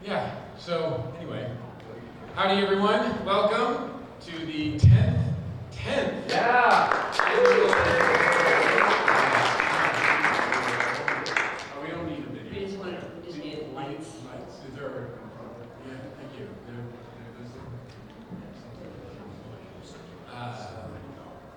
Yeah, so anyway, howdy everyone. Welcome to the 10th. Yeah. Oh, we don't need a video. We just need lights. Lights? Is there a... Yeah, thank you.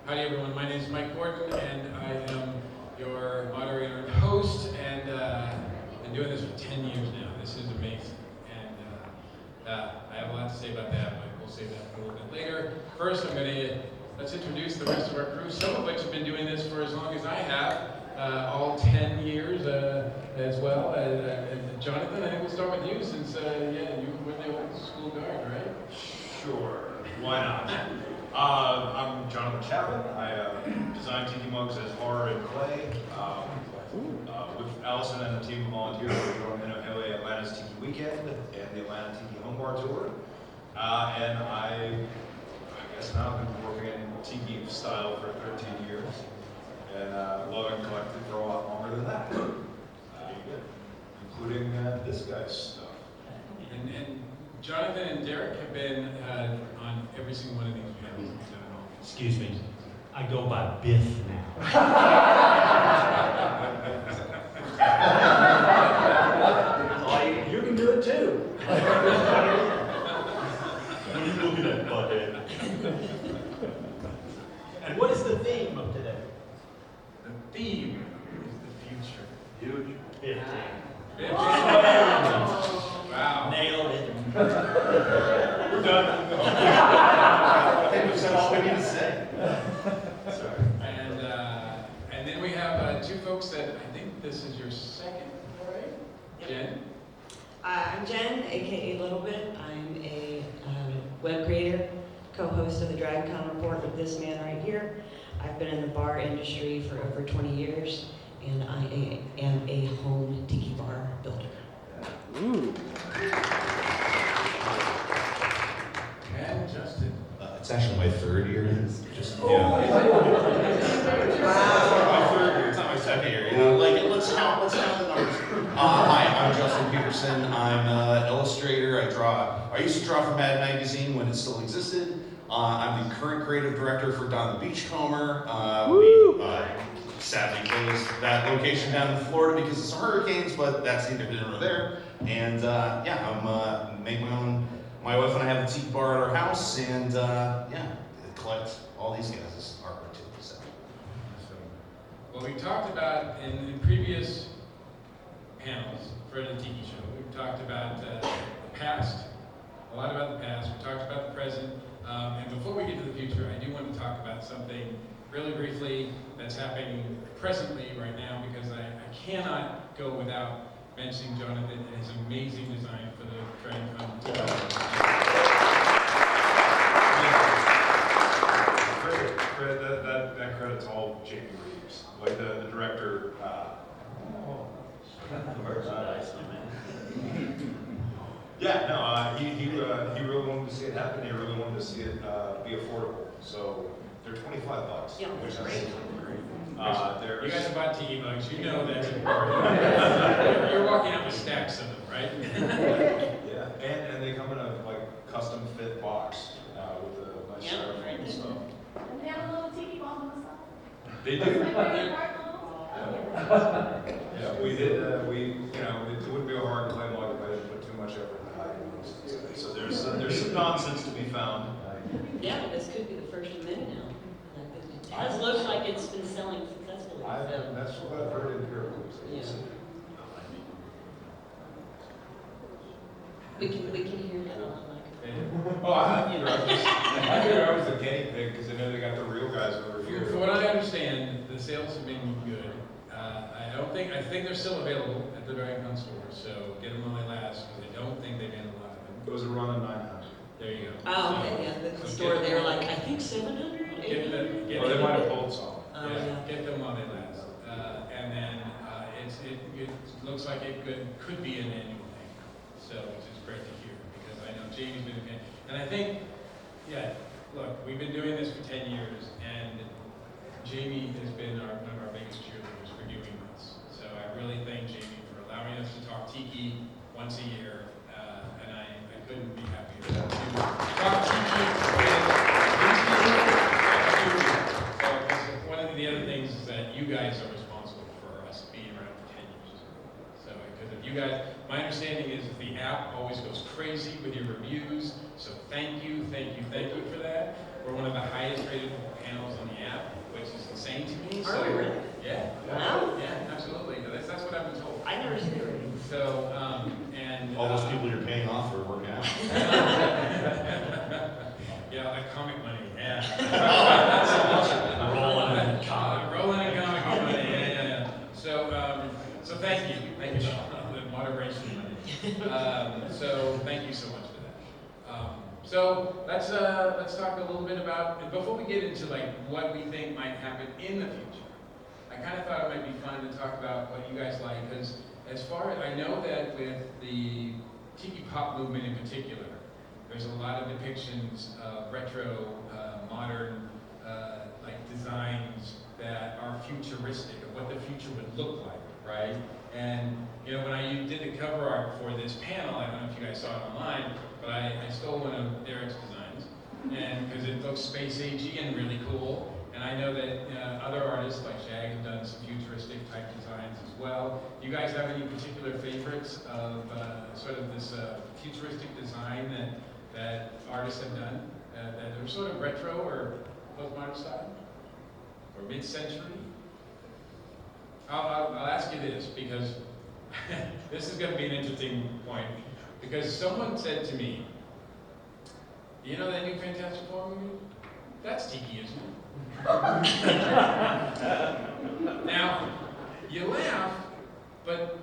Howdy everyone, my name is Mike Gordon and I am your moderator and host, and I've been doing this for 10 years now. This is amazing. And I have a lot to say about that, but we'll save that for a little bit later. First, let's introduce the rest of our crew, some of which have been doing this for as long as I have, all 10 years as well. And Jonathan, I think we'll start with you since, you were the old school guard, right? Sure, why not? I'm Jonathan Chaffin. I design tiki mugs as horror and clay. With Allison and the team of volunteers, we're going to LA Atlanta's Tiki Weekend and the Atlanta Tiki Home Bar Tour. And I guess now I've been working in tiki style for 13 years. And love and collected for a lot longer than that. Including this guy's stuff. And Jonathan and Derek have been on every single one of these panels. Excuse me. I go by Biff now. You can do it too. What are you looking at, butthead? And what is the theme of today? The theme is the future. Huge. 15. Wow. Nailed it. We're done. I think we've said all we need to say. Sorry. And then we have two folks that I think this is your second, right? Yep. Jen? I'm Jen, aka Little Bit. I'm a web creator, co-host of the DragonCon report with this man right here. I've been in the bar industry for over 20 years, and I am a home tiki bar builder. Ooh. And Justin. It's actually my third year. It's just Wow. my third year. It's not my second year. You know, like let's count the numbers. Hi, I'm Justin Peterson. I'm an illustrator. I used to draw for Mad Magazine when it still existed. I'm the current creative director for Don the Beachcomber. We sadly closed that location down in Florida because of some hurricanes, but that's neither here nor there. And I'm make my own. My wife and I have a tiki bar at our house, and collect all these guys' artwork too. So. Well, we talked about in previous panels for the Tiki Show, we've talked about the past, a lot about the past. We talked about the present. And before we get to the future, I do want to talk about something really briefly that's happening presently right now, because I cannot go without mentioning Jonathan and his amazing design for the DragonCon tour. That credit's all Jamie Reeves, like the director. He really wanted to see it happen. He really wanted to see it be affordable. So they're $25. Yeah, which is great. great. You guys have bought tiki mugs, you know that's important. You're walking out with stacks of them, right? Yeah, and they come in a custom fit box with a nice styrofoam and stuff. And they have a little tiki bomb on the side. They It's do. my favorite part, the little. Yeah, we did. It wouldn't be a hard clay mug if I didn't put too much effort into hiding those. So there's some nonsense to be found. Yeah, but this could be the first of many now. It has looked like it's been selling successfully. That's what I've heard empirically. Yeah. We can hear that on the microphone. Oh, I figured I was the guinea pig because I know they got the real guys over here. From what I understand, the sales have been good. I think they're still available at the DragonCon store, so get them while they last, because I don't think they've been a lot of them. Those are running 900. There you go. Oh, okay, yeah, the So store, get they were them- like, I think 700, Get them, 800? get Or they them. might have pulled some. Oh, Yeah, yeah. get them while they last. And then it looks like it could be an annual thing, so which is great to hear, because I know Jamie's been a fan. And I think, look, we've been doing this for 10 years, and Jamie has been one of our biggest cheerleaders for doing this. So I really thank Jamie for allowing us to talk tiki once a year. understanding is the app always goes crazy with your reviews, so thank you for that. We're one of the highest rated panels on the app, which is insane to me. Are we really? Yeah. Wow. Yeah, absolutely. That's what I've been told. I never see the ratings. So, and All those people you're paying off for working out. yeah, like comic money. Yeah. Rolling in comic. Rolling in comic money. Yeah. So thank you, Sean, the moderation money. So thank you so much for that. So let's talk a little bit about, before we get into like what we think might happen in the future. I kind of thought it might be fun to talk about what you guys like, because as far as I know that with the Tiki Pop movement in particular, there's a lot of depictions of retro, modern, like designs that are futuristic of what the future would look like, right? And you know, when I did the cover art for this panel, I don't know if you guys saw it online, but I stole one of Derek's designs, and because it looks space agey and really cool. And I know that other artists like Shag have done some futuristic type designs as well. Do you guys have any particular favorites of sort of this futuristic design that artists have done that are sort of retro or postmodern style or mid-century? I'll ask you this because this is going to be an interesting point, because someone said to me, you know that new Fantastic Four movie? That's Tiki, isn't it? Now, you laugh, but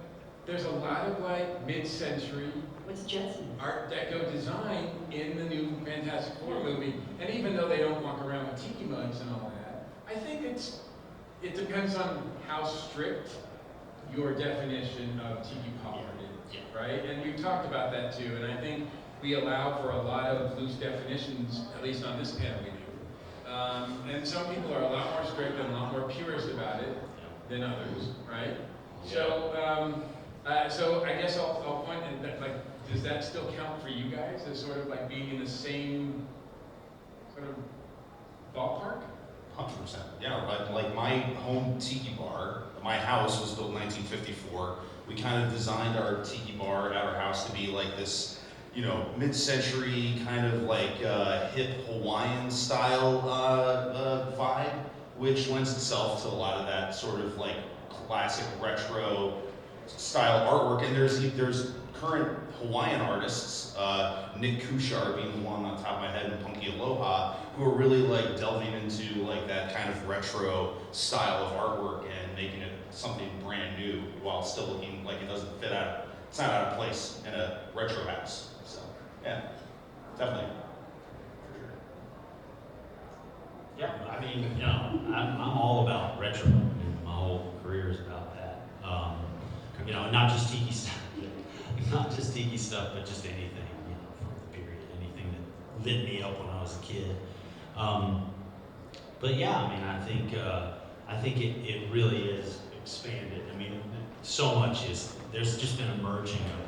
there's a lot of like mid-century What's Jetson? Art Deco design in the new Fantastic Four movie. And even though they don't walk around with tiki mugs and all that, I think it depends on how strict your definition of tiki pop art is, right? And we've talked about that too, and I think we allow for a lot of loose definitions, at least on this panel we do. And some people are a lot more strict and a lot more purist about it than others, right? So, so I guess I'll point at that, like, does that still count for you guys as sort of like being in the same sort of ballpark? 100%. Yeah, like my home tiki bar, my house was built in 1954. We kind of designed our tiki bar at our house to be like this, you know, mid-century kind of like hip Hawaiian style vibe, which lends itself to a lot of that sort of like classic retro style artwork. And there's current Hawaiian artists, Nick Kuchar being the one on top of my head, and Punky Aloha, who are really like delving into like that kind of retro style of artwork and making it something brand new while still looking like it doesn't fit out. It's not out of place in a retro house. So yeah, definitely. For sure. Yeah, I mean, you know, I'm all about retro. My whole career is about that. You know, not just tiki stuff, but just anything, you know, from the period, anything that lit me up when I was a kid. But yeah, I mean, I think it really is expanded. I mean, so much there's just been a merging of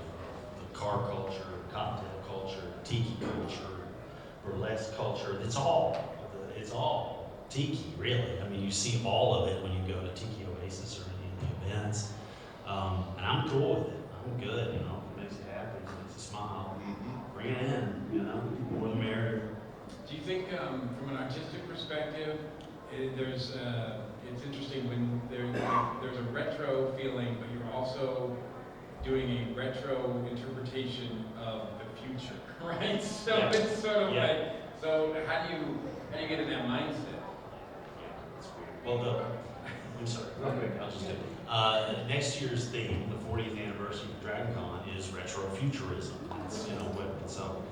the car culture, cocktail culture, tiki culture, burlesque culture. It's all tiki, really. I mean, you see all of it when you go to Tiki Oasis or any of the events. And I'm cool with it. I'm good, you know. It makes you happy, it makes you smile. Bring it in, you know, more the merrier. Do you think, from an artistic perspective, it's interesting when there's a retro feeling, but you're also doing a retro interpretation of the future, right? So it's sort of like, so how do you get in that mindset? Well, I'm sorry, real quick, I'll just do it. Next year's theme, the 40th anniversary of DragonCon, is retrofuturism. It's, you know, so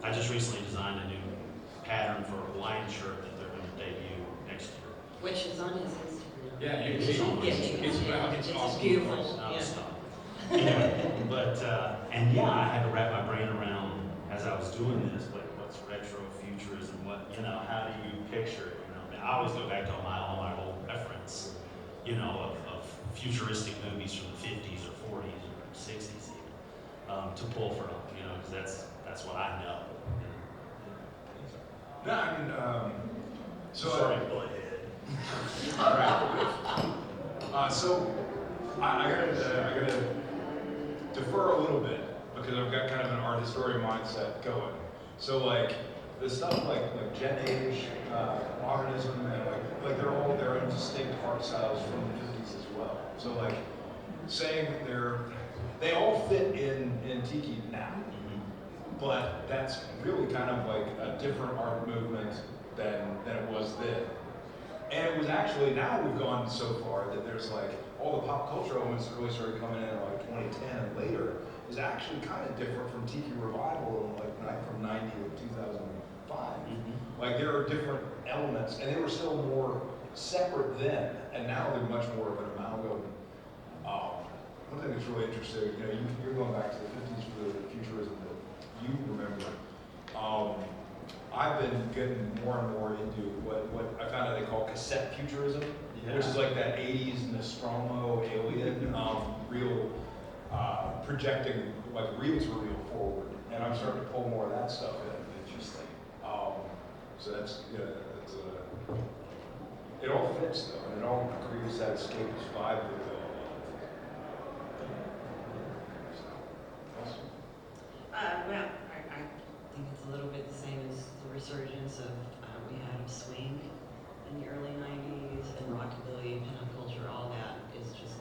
I just recently designed a new pattern for a Hawaiian shirt that they're going to debut next year. Which is on his Instagram. Yeah, you can It's see on my it's awesome. beautiful. No, Yeah. stop. Anyway, but and yeah, I had to wrap my brain around as I was doing this. What's retrofuturism? What, you know? How do you picture it? You know, I mean, I always go back to all my old reference, you know, of futuristic movies from the 50s or 40s or 60s even, to pull from, you know, because that's what I know. No, I mean, so Sorry, go ahead. all right. So I gotta defer a little bit because I've got kind of an art historian mindset going. So like the stuff like Gen Age, modernism, and like they're all their own distinct art styles from the 50s as well. So like saying that they all fit in Tiki now, but that's really kind of like a different art movement than it was then. And it was actually, now we've gone so far that there's like all the pop culture elements that really started coming in like 2010 and later is actually kind of different from Tiki Revival like from 90 to 2005. Like there are different elements, and they were still more separate then, and now they're much more of an amalgam. One thing that's really interesting, you're going back to the 50s for the futurism that you remember. I've been getting more and more into what I found out they call cassette futurism, which is like that 80s Nostromo alien, real projecting like reel to reel forward, and I'm starting to pull more of that stuff in. Interesting. So that's it all fits though, and it all creates that escapist vibe that Well, I think it's a little bit the same as the resurgence of we had swing in the early 90s and rockabilly, pin-up culture, all that is just,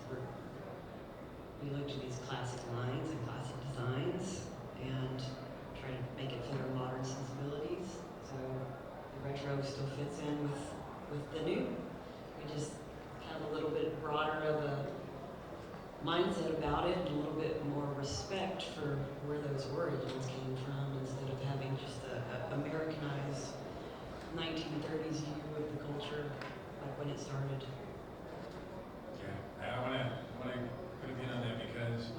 we look to these classic lines and classic designs and try to make it fit our modern sensibilities. So the retro still fits in with the new. We just have a little bit broader of a mindset about it and a little bit more respect for where those origins came from instead of having just a Americanized 1930s view of the culture like when it started. Yeah, I want to put a pin on that because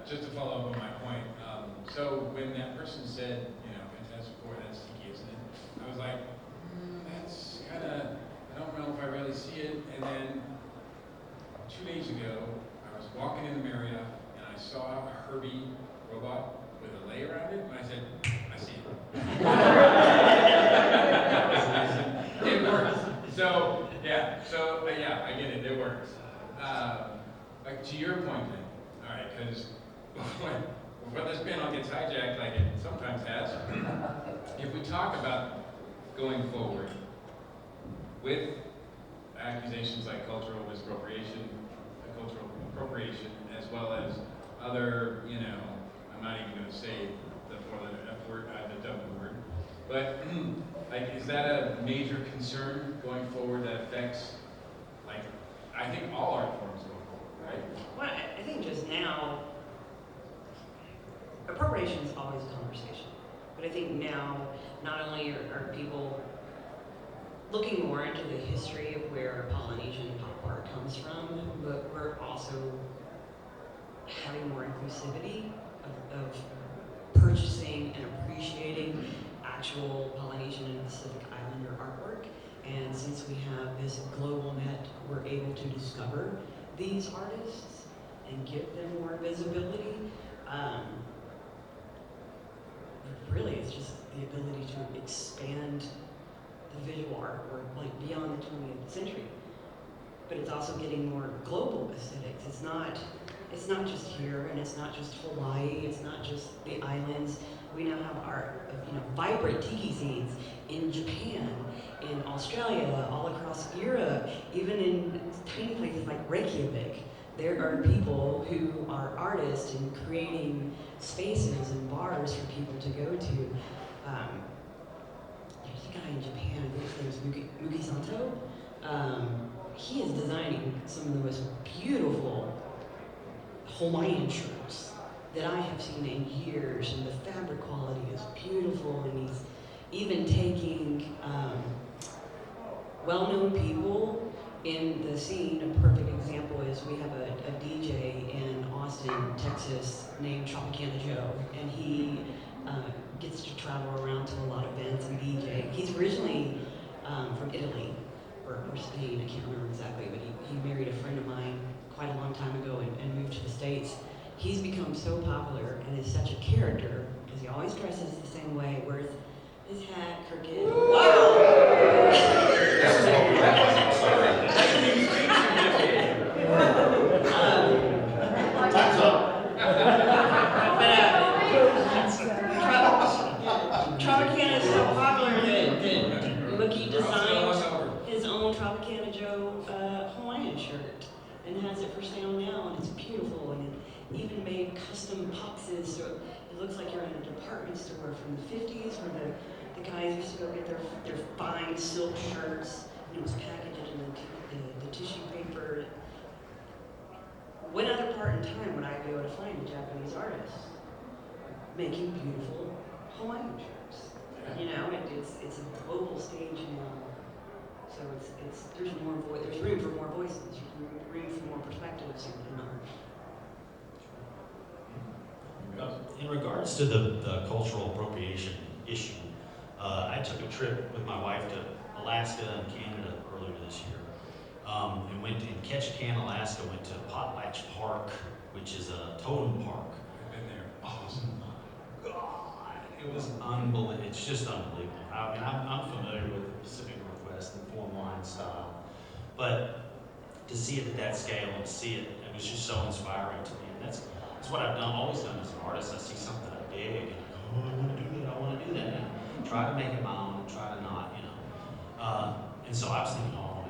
just to follow up on my point. So when that person said, Fantastic Four, that's Tiki, isn't it? I was like, that's kind of, I don't know if I really see it. And then 2 days ago, I was walking in the Marriott and I saw a Herbie robot with a lei around it, and I said, I see it. It works. So yeah, I get it. It works. Like to your point then, all right, because when this panel gets hijacked like it sometimes has, if we talk about going forward with accusations like cultural misappropriation, as well as other, I'm not even going to say the four-letter F word, the W word, but like, is that a major concern going forward that affects, like, I think all art forms going forward, right? Well, I think just now, appropriation is always a conversation, but I think now not only are people looking more into the history of where Polynesian pop art comes from, but we're also having more inclusivity of purchasing and appreciating actual Polynesian and Pacific Islander artwork. And since we have this global net, we're able to discover these artists and give them more visibility. Really, it's just the ability to expand the visual artwork like beyond the 20th century. But it's also getting more global aesthetics. It's not just here, and it's not just Hawaii, it's not just the islands. We now have art of, vibrant tiki scenes in Japan, in Australia, all across Europe, even in tiny places like Reykjavik. There are people who are artists and creating spaces and bars for people to go to. There's a guy in Japan, I think his name is Mugi Santo. He is designing some of the most beautiful Hawaiian shirts that I have seen in years, and the fabric quality is beautiful, and he's even taking well-known people in the scene. A perfect example is we have a DJ in Austin, Texas, named Tropicana Joe, and he gets to travel around to a lot of events and DJ. He's originally from Italy, or Spain, I can't remember exactly, but he married a friend of mine quite a long time ago and moved to the States. He's become so popular and is such a character, because he always dresses the same way, wears his hat crooked. Wow! This is what we want. Sorry. Time's up. even made custom boxes, so it looks like you're in a department store from the 50s where the guys used to go get their fine silk shirts, and it was packaged in the tissue paper. When other part in time would I be able to find a Japanese artist making beautiful Hawaiian shirts? You know, it's a global stage now. So there's room for more voices, there's room for more perspectives in art. In regards to the cultural appropriation issue, I took a trip with my wife to Alaska and Canada earlier this year. And went in Ketchikan, Alaska, went to Potlatch Park, which is a totem park. I've been there. Awesome. God, it was unbelievable. It's just unbelievable. I mean, I'm familiar with the Pacific Northwest and form line style, but to see it at that scale and to see it, it was just so inspiring to me. And that's what I've always done as an artist. I see something I dig, and I want to do that. I want to do that. And try to make it my own, and try to not, you know. And so I was thinking, oh,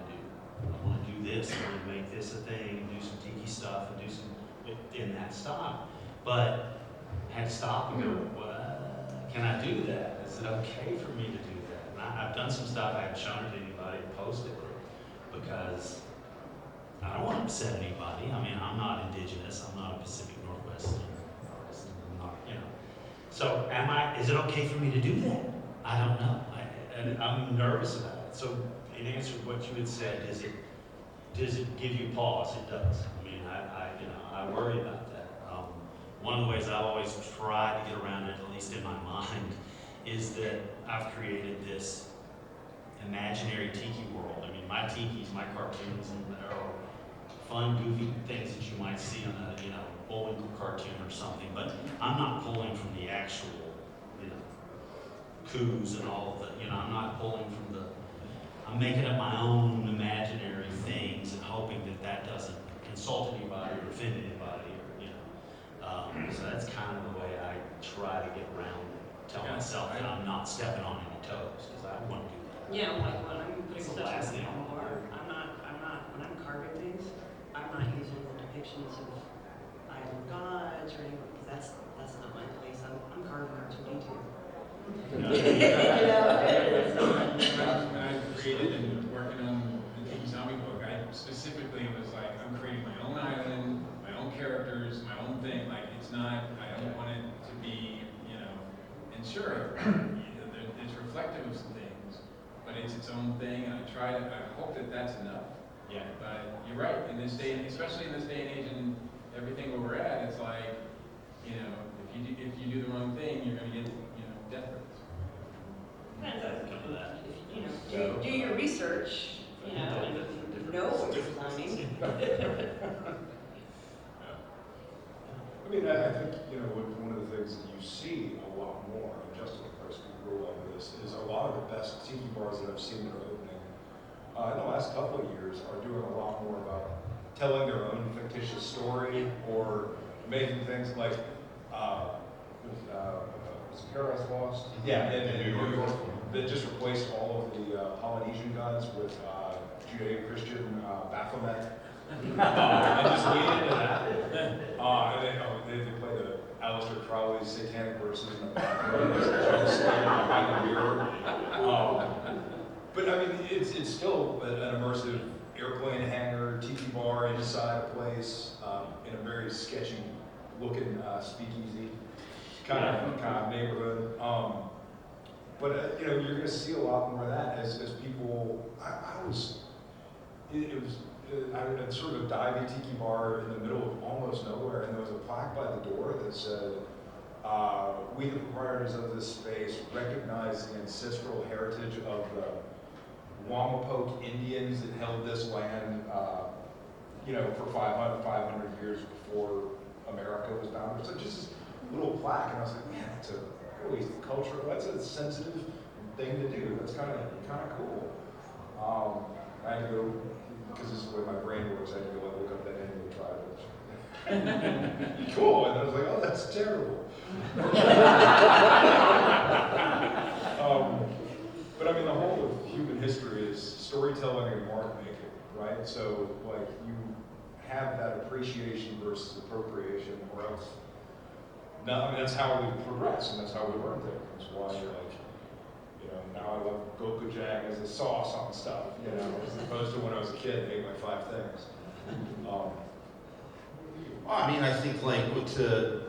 I want to do this. I want to make this a thing, do some tiki stuff, and do some in that style. But I had to stop and go, what? Can I do that? Is it okay for me to do that? And I've done some stuff I haven't shown it to anybody and posted it because I don't want to upset anybody. I mean, I'm not indigenous. I'm not a Pacific Northwest artist. I'm not, you know. So is it okay for me to do that? I don't know. And I'm nervous about it. So in answer to what you had said, does it give you pause? It does. I mean, I worry about that. One of the ways I've always tried to get around it, at least in my mind, is that I've created this imaginary tiki world. I mean, my tikis, my cartoons, are fun, goofy things that you might see on a, you know, Bullwinkle cartoon or something, but I'm not pulling from the actual, you know, coups and all of the, you know, I'm not pulling from the, I'm making up my own imaginary things and hoping that doesn't insult anybody or offend anybody, or, you know. So that's kind of the way I try to get around it. Tell myself that I'm not stepping on any toes, because I want to do that. Yeah, like when I'm putting It's the stuff last in thing I my want. art, when I'm carving things, I'm not using the depictions of idol gods or anything, because that's not my place. I'm carving R2D2. When I created and working on the Tiki Zombie book, I specifically was like, I'm creating my own island, my own characters, my own thing. Like, it's not, I don't want it to be, you know, and sure, it's reflective of some things, but it's its own thing, and I hope that that's enough. Yeah. But you're right, in this day, especially in this day and age and everything where we're at, it's like, you know, if you do the wrong thing, you're going to get, you know, death threats. You know, do your research, you know, and know what you're planning. I mean, I think, you know, one of the things that you see a lot more, and Justin, of course, can grow up with this, is a lot of the best tiki bars that I've seen that are opening in the last couple of years are doing a lot more about telling their own fictitious story or making things like, was Paradise Lost? Yeah, in New York. That just replaced all of the Polynesian gods with Judeo-Christian Baphomet. And just lean into that. And they play the Aleister Crowley's Satanic Verses in the background. Behind the mirror. But I mean, it's still an immersive airplane hangar, tiki bar inside a place, in a very sketchy looking speakeasy kind of neighborhood. But you know, you're going to see a lot more of that as people. I had sort of a divey tiki bar in the middle of almost nowhere, and there was a plaque by the door that said, "We, the proprietors of this space, recognize the ancestral heritage of the Wamapoke Indians that held this land, you know, for 500 years before America was founded." So just this little plaque, and I was like, man, that's a really cultural, that's a sensitive thing to do. That's kind of cool. I had to go, because this is the way my brain works, I had to go and look up that name and try it. Cool, and I was like, oh, that's terrible. But I mean, the whole of human history is storytelling and art making, right? So, like, you have that appreciation versus appropriation, or else. No, I mean, that's how we progress, and that's how we learn things. That's why you're like, you know, now I love gochujang as a sauce on stuff, you know, as opposed to when I was a kid and ate like 5 things. Well, I mean, I think like to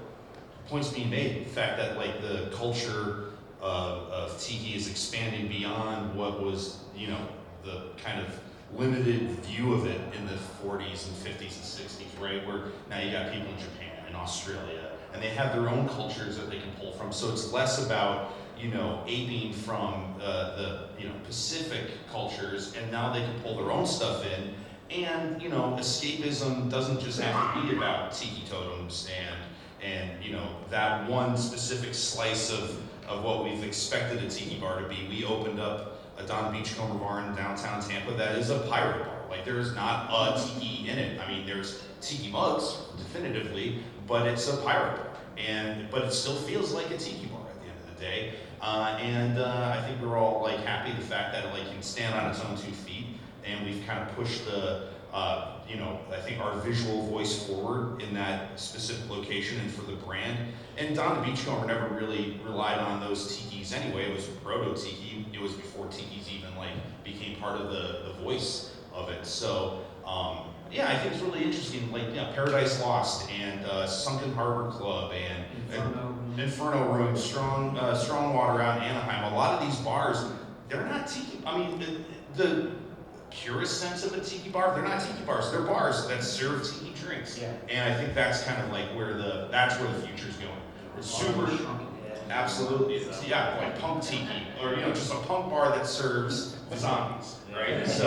points being made, the fact that like the culture of tiki is expanding beyond what was, you know, the kind of limited view of it in the 40s and 50s and 60s, right? Where now you got people in Japan and Australia, and they have their own cultures that they can pull from. So it's less about, you know, aping from the you know, Pacific cultures, and now they can pull their own stuff in. And, you know, escapism doesn't just have to be about tiki totems and you know, that one specific slice of what we've expected a tiki bar to be. We opened up a Don Beachcomber bar in downtown Tampa that is a pirate bar. Like, there's not a tiki in it. I mean, there's tiki mugs, definitively, but it's a pirate bar. But it still feels like a tiki bar at the end of the day. I think we're all like happy the fact that it like can stand on its own 2 feet, and we've kind of pushed the you know, I think our visual voice forward in that specific location and for the brand. And Don the Beachcomber never really relied on those tikis anyway. It was proto tiki. It was before tikis even like became part of the voice of it. So yeah, I think it's really interesting. Like, yeah, Paradise Lost and Sunken Harbor Club and Inferno Room, Strong Water out in Anaheim. A lot of these bars, they're not tiki. I mean, the purest sense of a tiki bar, they're not tiki bars. They're bars that serve tiki drinks. Yeah. And I think that's kind of like where that's where the future's going. It's super, absolutely. It's, yeah, like punk tiki, or you know, just a punk bar that serves zombies, right? So,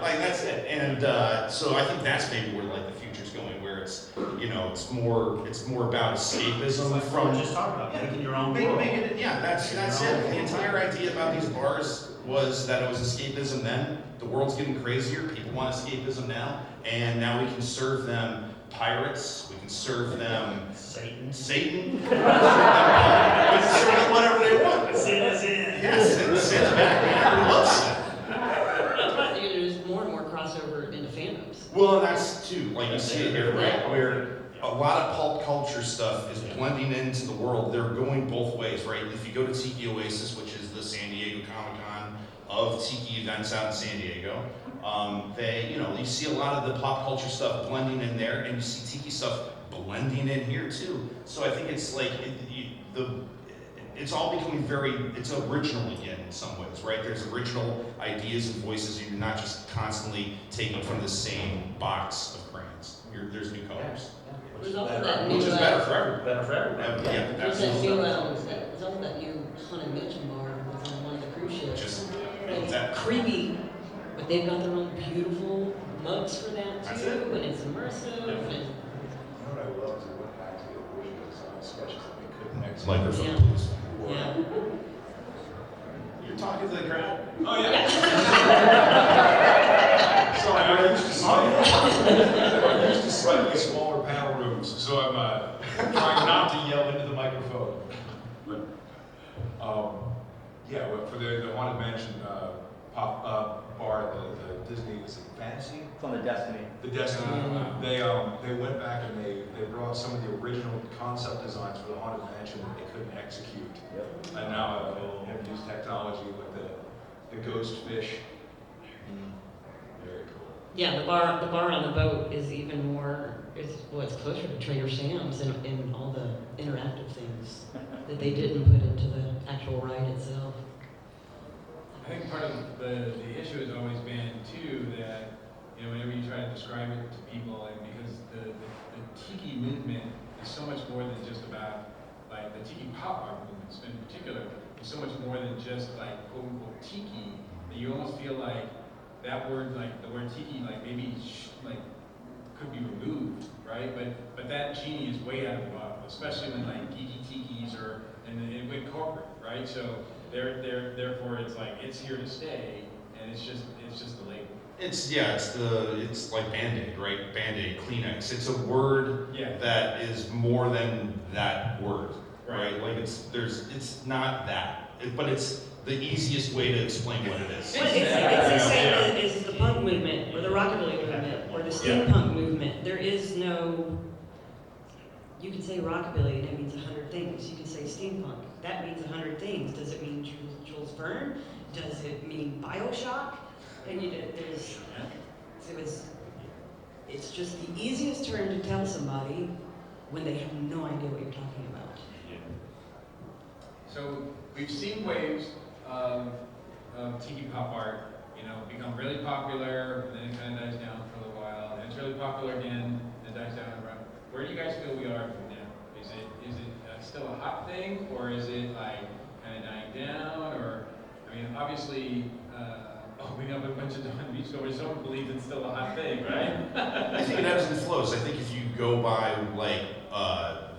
like that's it. And so I think that's maybe where like the future's going, where it's, you know, it's more about escapism Like from just talking about making your own Make world. it, yeah, that's it. The entire idea about these bars was that it was escapism then. The world's getting crazier. People want escapism now, and now we can serve them pirates. We can serve them Satan. We can serve them whatever they want. Sin is in. Yes, Sin's back, man. We love Sin. That's right, there's more and more crossover into fandoms. Well, and that's too, like you see it here, right? Where a lot of pulp culture stuff is blending into the world. They're going both ways, right? If you go to Tiki Oasis, which is the San Diego Comic-Con of tiki events out in San Diego, you know, you see a lot of the pop culture stuff blending in there, and you see tiki stuff blending in here too. So I think it's like it's all becoming it's original again in some ways, right? There's original ideas and voices. You're not just constantly taking from the same box of crayons. There's new colors. There's also that new, Which is better for everyone. Better for everybody. Yeah, there's that absolutely. new, there's also that new Haunted Mansion bar that's on one of the cruise ships. Just It's that. creepy, but they've got their own beautiful mugs for that That's too, it. and it's immersive. Yeah. And You know what I love is we went back to the original design sketches that we couldn't execute. Microphone, Yeah. please. yeah. You're talking to the crowd. Oh, yeah. Sorry, I'm used to slightly smaller panel rooms, so I'm trying not to yell into the microphone. But, yeah, well, for the Haunted Mansion pop bar, the Disney, is it Fantasy? It's on the Destiny. The Destiny. They went back and they brought some of the original concept designs for the Haunted Mansion that they couldn't execute. Yep. And now have used technology with the ghost fish. Very cool. Yeah, the bar on the boat is even more, it's closer to Trader Sam's in all the interactive things that they didn't put into the actual ride itself. I think part of the issue has always been too that, you know, whenever you try to describe it to people, and because the tiki movement is so much more than just about like the tiki pop art movement in particular, is so much more than just like quote unquote tiki, that you almost feel like that word, like the word tiki, like maybe like could be removed, right? But that genie is way out of the bottle, especially when like geeky tikis and it went corporate, right? So therefore it's like it's here to stay, and it's just the label. It's like Band-Aid, right? Band-Aid, Kleenex. It's a word that is more than that word, right? Like it's not that. but it's the easiest way to explain what it is. Well, it's the same as the punk movement, or the rockabilly movement, or the steampunk movement. There is no, you can say rockabilly, that means 100 things. You can say steampunk, that means 100 things. Does it mean Jules Verne? Does it mean Bioshock? And it's just the easiest term to tell somebody when they have no idea what you're talking about. So we've seen waves of tiki pop art, become really popular, and then it kind of dies down for a little while, and it's really popular again, and it dies down around. Where do you guys feel we are now? Is it still a hot thing, or is it like kind of dying down? Or, I mean, obviously, we know a bunch of beachgoers don't believe it's still a hot thing, right? I think it ebbs and flows. I think if you go by like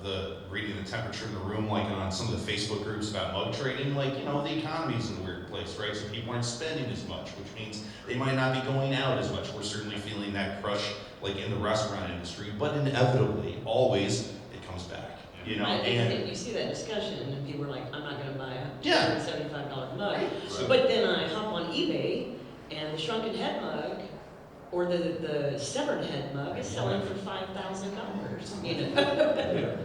the reading the temperature in the room, like on some of the Facebook groups about mug trading, like the economy's in a weird place, right? So people aren't spending as much, which means they might not be going out as much. We're certainly feeling that crush like in the restaurant industry, but inevitably, always it comes back. And you see that discussion, and people are like, I'm not going to buy a Yeah. $175 mug. So- But then I hop on eBay, and the shrunken head mug, or the severed head mug, is selling for $5,000.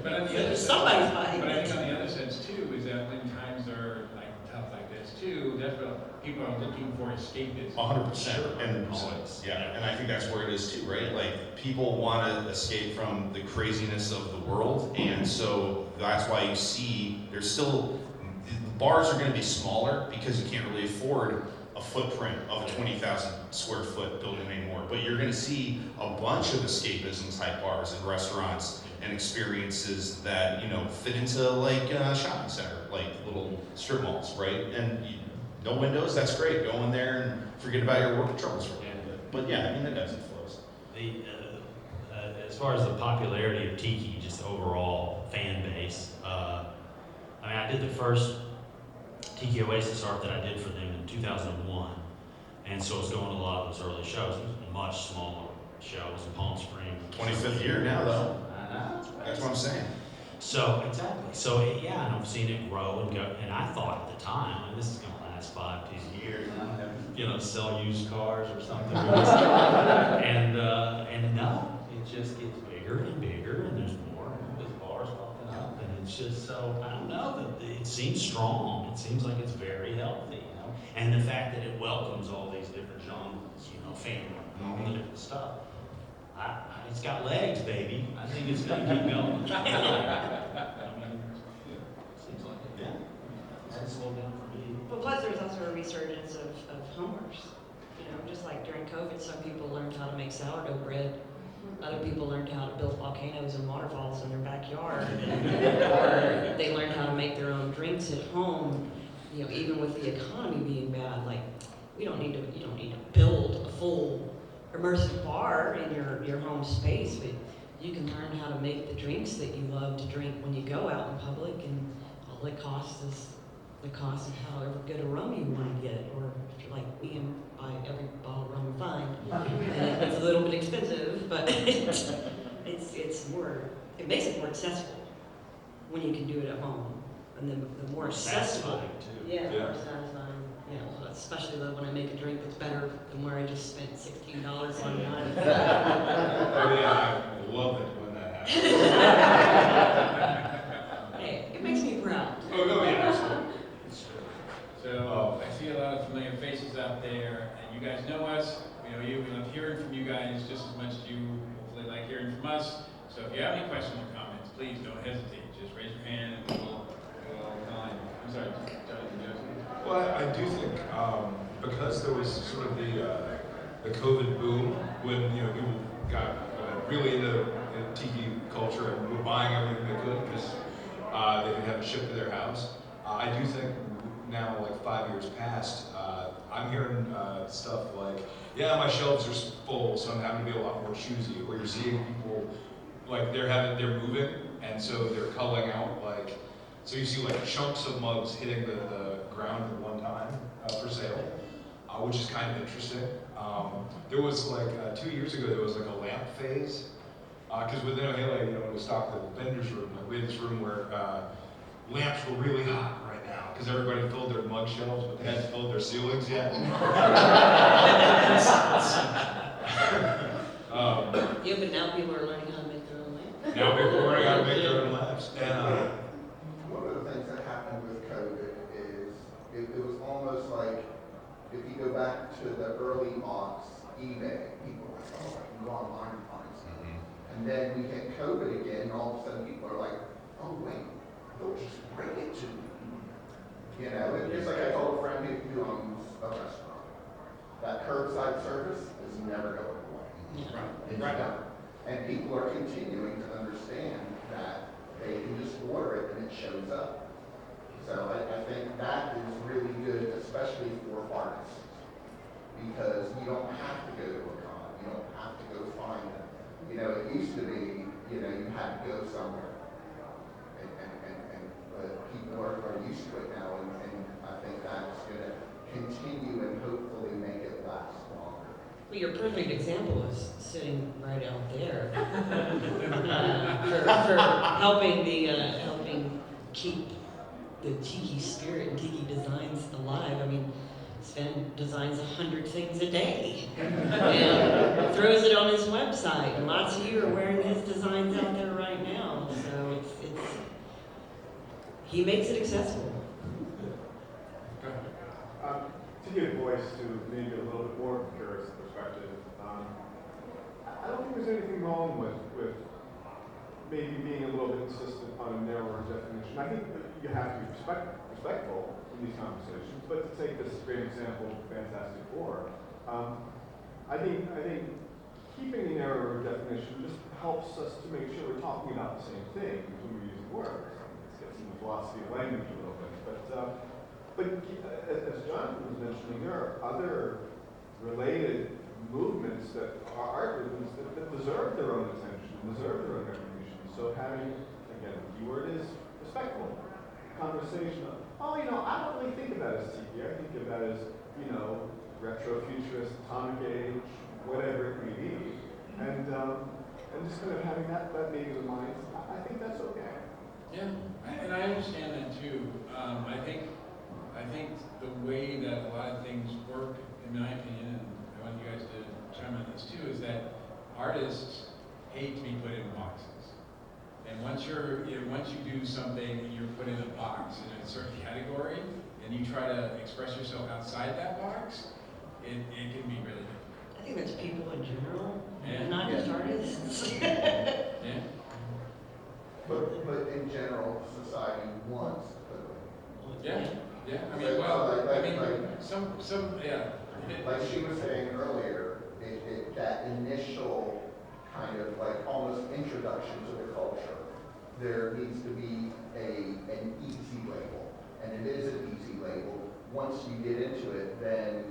But on the other Somebody's side, buying but I it. think on the other sense too is that when times are like tough like this too, that's what people are looking for escapism. 100%, and always, yeah, and I think that's where it is too, right? Like people want to escape from the craziness of the world, and so that's why you see there's still the bars are going to be smaller because you can't really afford a footprint of a 20,000 square foot building anymore. But you're going to see a bunch of escapism type bars and restaurants and experiences that fit into like shopping center, like little strip malls, right? And no windows, that's great. Go in there and forget about your work troubles for a little bit. But yeah, I mean, it ebbs and flows. As far as the popularity of Tiki, just overall fan base, I did the first Tiki Oasis art that I did for them in 2001, and so I was going to a lot of those early shows. It was a much smaller show. It was in Palm Springs. 25th year now, though. That's what I'm saying. So, exactly. So, and I've seen it grow and go, and I thought at the time, this is going to last 5-10 years, and I'm going to sell used cars or something. and no, it just gets bigger and bigger, and there's more with bars popping up, and it's just so, I don't know, it seems strong. It seems like it's very healthy, and the fact that it welcomes all these different genres, family, and all the different stuff. It's got legs, baby. I think it's going to keep going. Seems like it. Yeah. It's slow down for me. But plus, there's also a resurgence of homers. Just like during COVID, some people learned how to make sourdough bread. Other people learned how to build volcanoes and waterfalls in their backyard. Or they learned how to make their own drinks at home. Even with the economy being bad, like you don't need to build a full immersive bar in your home space, but you can learn how to make the drinks that you love to drink when you go out in public, and all it costs is the cost of however good a rum you want to get, or if you're like me and buy every bottle of rum we find. And it's a little bit expensive, but it's more, it makes it more accessible when you can do it at home. And then the more accessible, Satisfying, too. yeah, more satisfying. Especially when I make a drink that's better than where I just spent $16 on mine. Oh yeah, I love it when that happens. Hey, it makes me proud. Oh yeah, absolutely. So I see a lot of familiar faces out there, and you guys know us. We know you. We love hearing from you guys just as much as you hopefully like hearing from us. So if you have any questions or comments, please don't hesitate. Just raise your hand and we'll I'm sorry, Well, I do think because there was sort of the COVID boom when people got really into tiki culture and were buying everything they could because they didn't have it shipped to their house. I do think now, like 5 years past, I'm hearing stuff like, yeah, my shelves are full, so I'm having to be a lot more choosy. Or you're seeing people like they're moving, and so they're culling out like. So you see like chunks of mugs hitting the ground at one time for sale, which is kind of interesting. There was like 2 years ago, there was like a lamp phase. Because within O'Haley, when we stocked the vendor's room, like we had this room where lamps were really hot right now because everybody filled their mug shelves, but they hadn't filled their ceilings yet. Yeah, but now people are learning how to make their own lamp. Now people are learning how to make their own lamps. And One of the things that happened with COVID is it was almost like if you go back to the early aughts, eBay, people were like, oh, I can go online and find something. And then we hit COVID again, and all of a sudden people are like, oh wait, they'll just bring it to me. You know, it's like I told a friend who owns a restaurant, that curbside service is never going away. It's done. And people are continuing to understand that they can just order it and it shows up. So I think that is really good, especially for artists, because you don't have to go to a con, you don't have to go find them. You know, it used to be, you know, you had to go somewhere, but people are used to it now, and I think that's going to continue and hopefully make it last longer. Well, your perfect example is sitting right out there for helping keep the Tiki spirit and Tiki designs alive. I mean, Sven designs 100 things a day and throws it on his website. And lots of you are wearing his designs out there right now. So it's he makes it accessible. To give voice to maybe a little bit more purist perspective, I don't think there's anything wrong with maybe being a little bit insistent on a narrower definition. I think that you have to be respectful in these conversations, but to take this great example, Fantastic Four, I think keeping a narrower definition just helps us to make sure we're talking about the same thing when we're using words. Let's get some philosophy of language a little bit, but as Jonathan was mentioning, there are other related movements that are art movements that deserve their own attention, deserve their own recognition. So having, again, the keyword is respectful conversation of, oh, you know, I don't really think of that as Tiki. I think of that as, you know, retro futurist, atomic age, whatever it may be. And just kind of having that maybe in mind, I think that's okay. Yeah, and I understand that too. I think the way that a lot of things work, in my opinion, and I want you guys to chime on this too, is that artists hate to be put in boxes. And once you do something and you're put in a box in a certain category, and you try to express yourself outside that box, it can be really difficult. I think that's people in general, Yeah. not just artists. Yeah. But in general, society wants to put it. Yeah. Yeah. I mean, So, well, like- I mean, like- some, yeah. Like she was saying earlier, that initial kind of like almost introduction to the culture, there needs to be an easy label, and it is an easy label. Once you get into it, then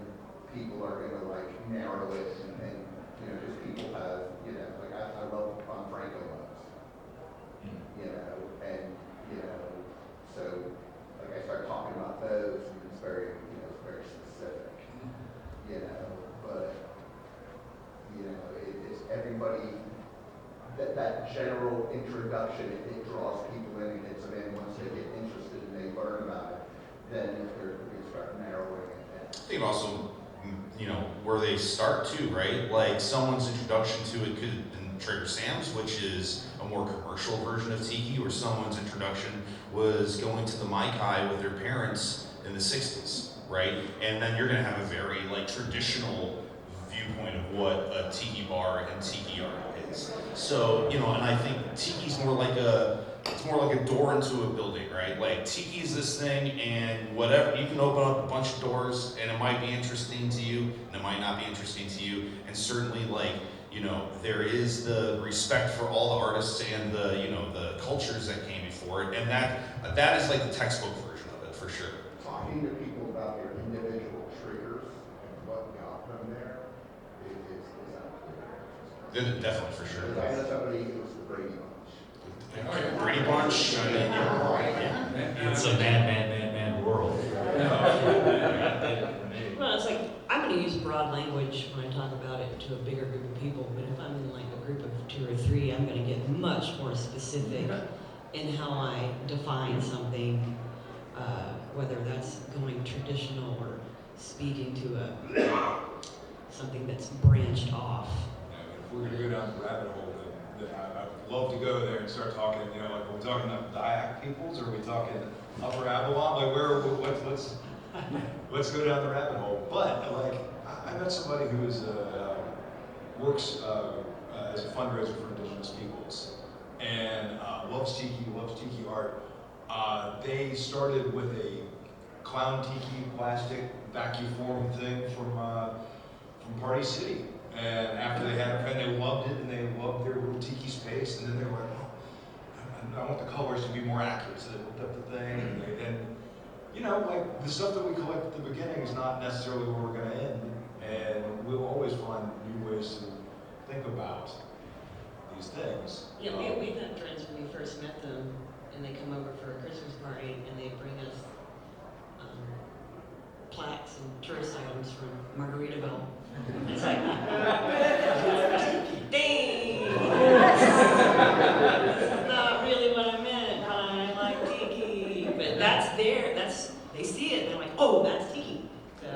people are going to like narrow it, and you know, just people have, you know, like I love Franco mugs, you know, and you know, so like I start talking about those, and it's very, you know, it's very specific. You know, but you know, it's everybody. That general introduction, it draws people in and gets them in. Once they get interested and they learn about it, then they start narrowing it down. I think also, you know, where they start too, right? Like someone's introduction to it could have been Trader Sam's, which is a more commercial version of Tiki, or someone's introduction was going to the Mai Kai with their parents in the 60s, right? And then you're gonna have a very like traditional viewpoint of what a Tiki bar and Tiki art is. So, you know, and I think Tiki's more like a door into a building, right? Like Tiki's this thing, and whatever, you can open up a bunch of doors and it might be interesting to you and it might not be interesting to you. And certainly, like, you know, there is the respect for all the artists and the, you know, the cultures that came before it, and that is like the textbook version of it for sure. Talking to people about their individual triggers and what got them there is unclear. Definitely for sure. Because I know somebody who was the Brady Bunch. Brady Bunch, I mean, yeah. It's a man world. Well, it's like, I'm going to use broad language when I talk about it to a bigger group of people, but if I'm in like a group of 2 or 3, I'm going to get much more specific in how I define something, whether that's going traditional or speaking to something that's branched off. If we're gonna go down the rabbit hole, then I'd love to go there and start talking, like, are we talking about Dayak peoples, or are we talking Upper Avalon? Like, let's go down the rabbit hole. But, like, I met somebody who is, works as a fundraiser for indigenous peoples, and loves tiki art. They started with a clown tiki plastic vacuum form thing from Party City. And after they had a friend, they loved it, and they loved their little tiki space. And then they were like, oh, I want the colors to be more accurate. So they looked up the thing, and you know, like the stuff that we collect at the beginning is not necessarily where we're going to end. And we'll always find new ways to think about these things. Yeah, we've had friends when we first met them, and they come over for a Christmas party, and they bring us plaques and tourist items from Margaritaville. It's like, dang! This is not really what I meant. I like tiki, but they see it, and they're like, oh, that's tiki. So,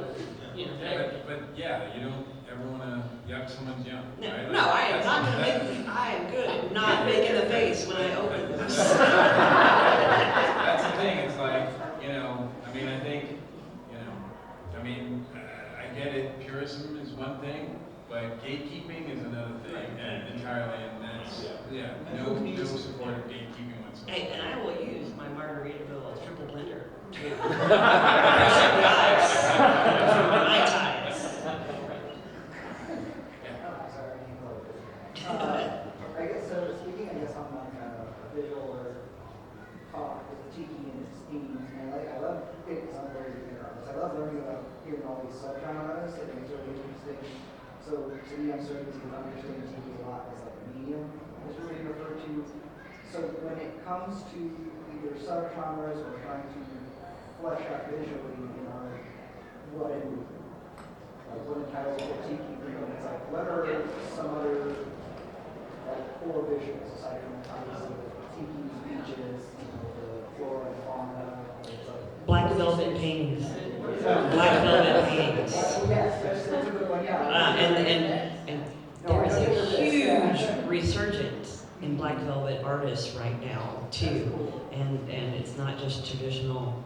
you know. Yeah, but yeah, you don't ever want to yuck someone's yum. No, Right? no, I am not going to make. I am good at not making the face when I open this. That's the thing. It's like, you know, I mean, I think, you know, I mean, I get it. Purism is one thing, but gatekeeping is another thing entirely, and that's no support of gatekeeping whatsoever. Hey, and I will use my Margaritaville triple blender to appreciate the eyes for my ties. I guess so. Speaking, on like a visual or talk with tiki and its themes, and I love getting some very beginner artists. I love learning about hearing all these subgenres. I think it's really interesting. So to me, I'm starting to understand tiki a lot as like a medium, as really referred to. So when it comes to either subgenres or trying to flesh out visually in art, what entitles what tiki for you? It's like, what are some other like core visuals aside from obviously tiki's beaches, the flora and fauna? Black velvet paintings. Black velvet paintings. Yes, that's a good one, yeah. And there is a huge resurgence in black velvet artists right now too, and it's not just traditional.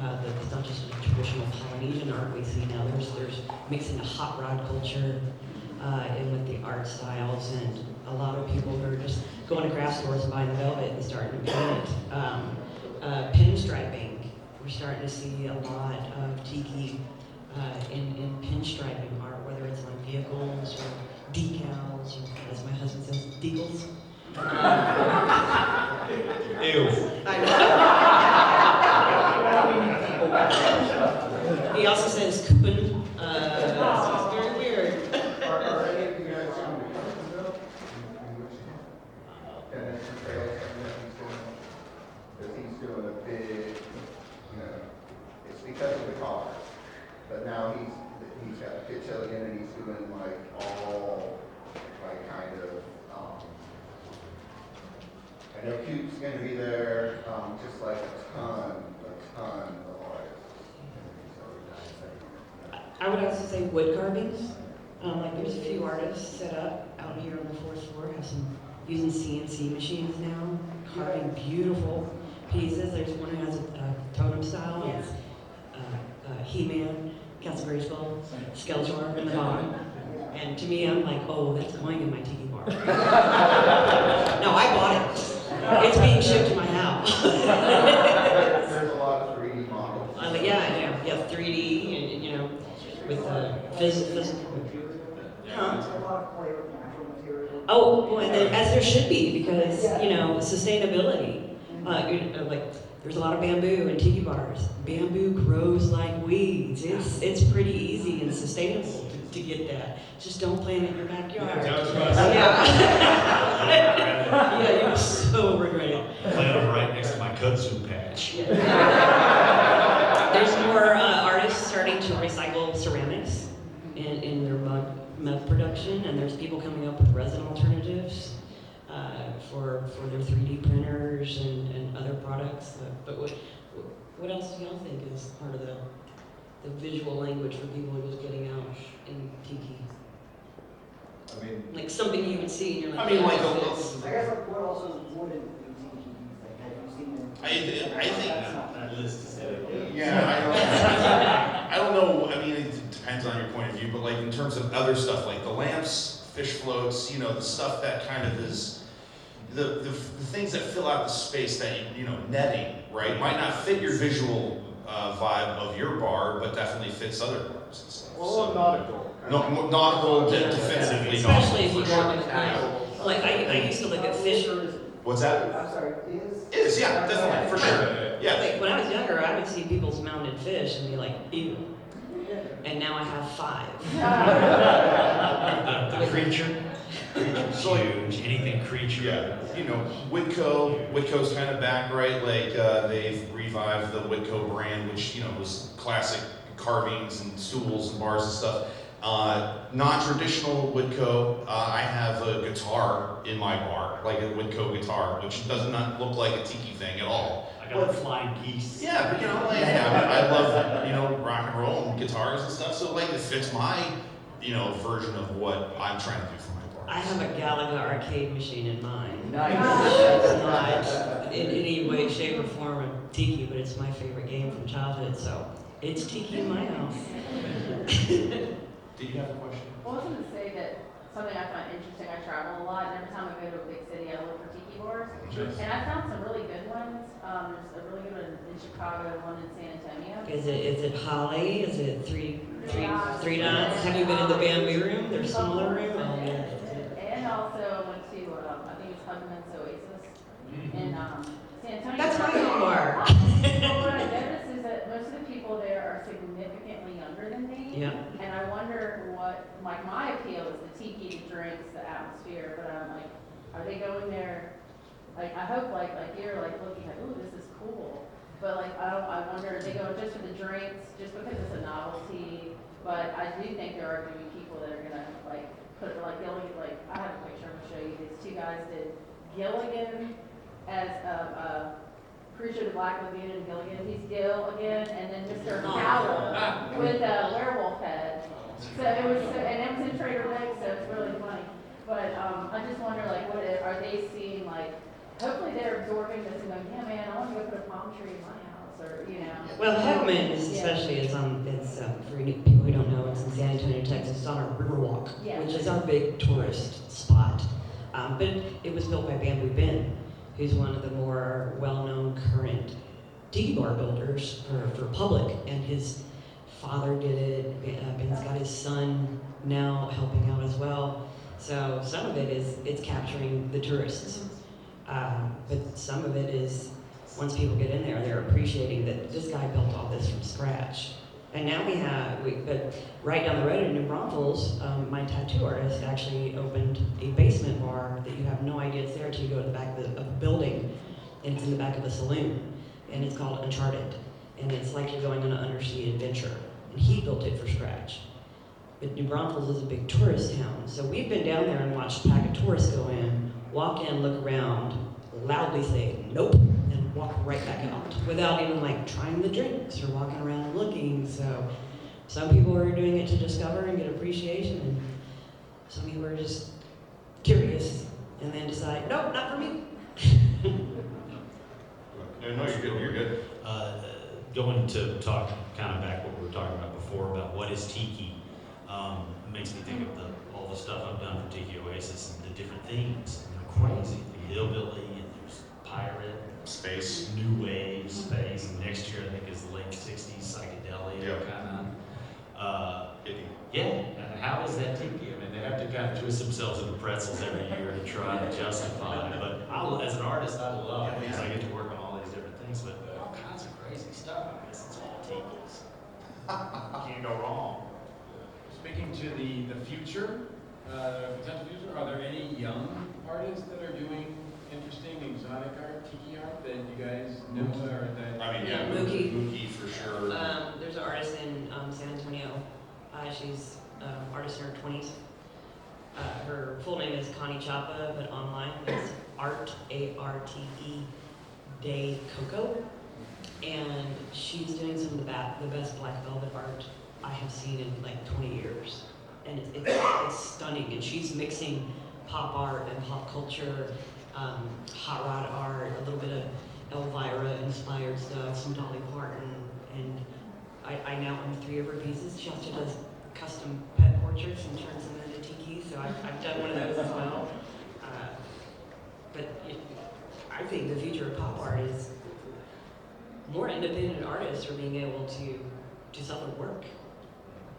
It's not just a traditional Polynesian art we see now. There's mixing a hot rod culture in with the art styles, and a lot of people who are just going to craft stores and buying the velvet and starting to paint it. Pinstriping. We're starting to see a lot of tiki in pinstriping art, whether it's on vehicles or decals, or, as my husband says, decals. Ew. I know. He also says coupon. It's very weird. Are any of you guys on connection trails that he's doing a big, it's because of the cars, but now he's got a Pichillion and he's doing like all like kind of I know Cube's gonna be there, just like a ton of artists. I would also say wood carvings. Like there's a few artists set up out here on the fourth floor, have some using CNC machines now, carving beautiful pieces. There's one who has a totem style, and it's He-Man, Castle Grayskull, Skeletor in the bottom. And to me, I'm like, oh, that's going in my tiki bar. No, I bought it. It's being shipped to my house. There's a lot of 3D models. Yeah, 3D, and with physical. There's a lot of play with natural materials. Oh, well, and then, as there should be, because sustainability. Like there's a lot of bamboo in tiki bars. Bamboo grows like weeds. It's pretty easy and sustainable to get that. Just don't plant it in your backyard. Yeah, you so regret it. Plant them right next to my kudzu patch. Yeah. There's more artists starting to recycle ceramics in their mug production, and there's people coming up with resin alternatives. for their 3D printers and other products. But what else do y'all think is part of the visual language for people who are just getting out in Tiki? I mean, Like something you would see and you're like, I mean, like yeah, a- this- I guess like what also wouldn't be tiki, like have you seen them? I think- That's not- That list is Yeah, I don't know, I mean, it depends on your point of view, but like in terms of other stuff, like the lamps, fish floats, you know, the stuff that kind of is, the things that fill out the space that, you know, netting, right, might not fit your visual vibe of your bar, but definitely fits other bars and stuff. Well, So- nautical. No, nautical, definitively especially if nautical, you for go sure. on the canal. Like I used to look at fish. What's that? I'm sorry, is? It is, yeah, definitely, for sure, yeah. Like when I was younger, I would see people's mounted fish and be like, ew. And now I have 5. The creature, creature's huge, anything creature. Yeah, you know, Whitco's kind of back, right? Like, they've revived the Whitco brand, which, you know, was classic carvings and stools and bars and stuff. Non-traditional Whitco, I have a guitar in my bar, like a Whitco guitar, which does not look like a tiki thing at all. I got the flying geese. Yeah, but you know, like, I love, you know, rock and roll and guitars and stuff, so like it fits my, you know, version of what I'm trying to do for my bar. I have a Galaga arcade machine in mind. Nice. It's not in any way, shape, or form a Tiki, but it's my favorite game from childhood, so it's Tiki in my house. Did you have a question? Well, I was going to say that something I find interesting, I travel a lot, and every time I go to a big city, I look for tiki bars. And I found some really good ones. There's a really good one in Chicago, one in San Antonio. Is it Holly? Is it three Dots. dots? Have you been in the bamboo room? There's similar room? Oh, yeah. And also went to, I think it's Hugman's Oasis in San Antonio. That's my home bar. Well, what I noticed is that most of the people there are significantly younger than me. Yeah. And I wonder what, like, my appeal is the tiki, the drinks, the atmosphere, but I'm like, are they going there? Like, I hope like you're like looking like, ooh, this is cool. But like, I wonder, are they going just for the drinks, just because it's a novelty? But I do think there are going to be people that are going to like put like Gilligan, like, I have a picture I'm going to show you. These 2 guys did Gilligan as Cruiser to Black Lagoon and Gilligan. He's Gil again, and then Mr. Howell with a werewolf head. So it was, and it was in Trader Vic's, so it's really funny. But I just wonder, like, what are they seeing? Like, hopefully they're absorbing this and going, yeah, man, I want to go put a palm tree in my house, or you know. Well, Hugman's especially is on. It's for people who don't know, it's in San Antonio, Texas. It's on our Riverwalk, Yeah. which is our big tourist spot. But it was built by Bamboo Ben, who's one of the more well-known current tiki bar builders for public, and his father did it. Ben's got his son now helping out as well. So some of it is it's capturing the tourists, but some of it is once people get in there, they're appreciating that this guy built all this from scratch. And now but right down the road in New Braunfels, my tattoo artist actually opened a basement bar that you have no idea it's there until you go to the back of the building, and it's in the back of a saloon, and it's called Uncharted, and it's like you're going on an undersea adventure. And he built it from scratch. But New Braunfels is a big tourist town, so we've been down there and watched a pack of tourists go in, walk in, look around, loudly say nope, and walk right back out without even like trying the drinks or walking around and looking. So some people are doing it to discover and get appreciation, and some people are just curious and then decide, nope, not for me. No, you're good, you're good. Going to talk kind of back what we were talking about before about what is Tiki, it makes me think of all the stuff I've done for Tiki Oasis and the different themes. And they're crazy. The hillbilly, and there's pirate, Space. new wave, space, and next year I think is the late 60s psychedelia Yeah. kind of. Yeah, and how is that Tiki? I mean, they have to kind of twist themselves into pretzels every year to try to justify it. But as an artist, I love it because I get to work on all these different things, but all kinds of crazy stuff. I guess it's all Tikis. Can't go wrong. Speaking to the future, potential future, are there any young artists that are doing interesting exotic art, tiki art that you guys know or that? I mean, yeah, Mookie. Mookie for sure. There's an artist in San Antonio. She's artist in her 20s. Her full name is Connie Chapa, but online it's Art, A-R-T-E, de Coco. And she's doing some of the best black velvet art I have seen in like 20 years. And it's stunning. And she's mixing pop art and pop culture, hot rod art, a little bit of Elvira inspired stuff, some Dolly Parton. And I now own 3 of her pieces. She also does custom pet portraits and turns them into tiki, so I've done one of those as well. I think the future of pop art is more independent artists are being able to sell their work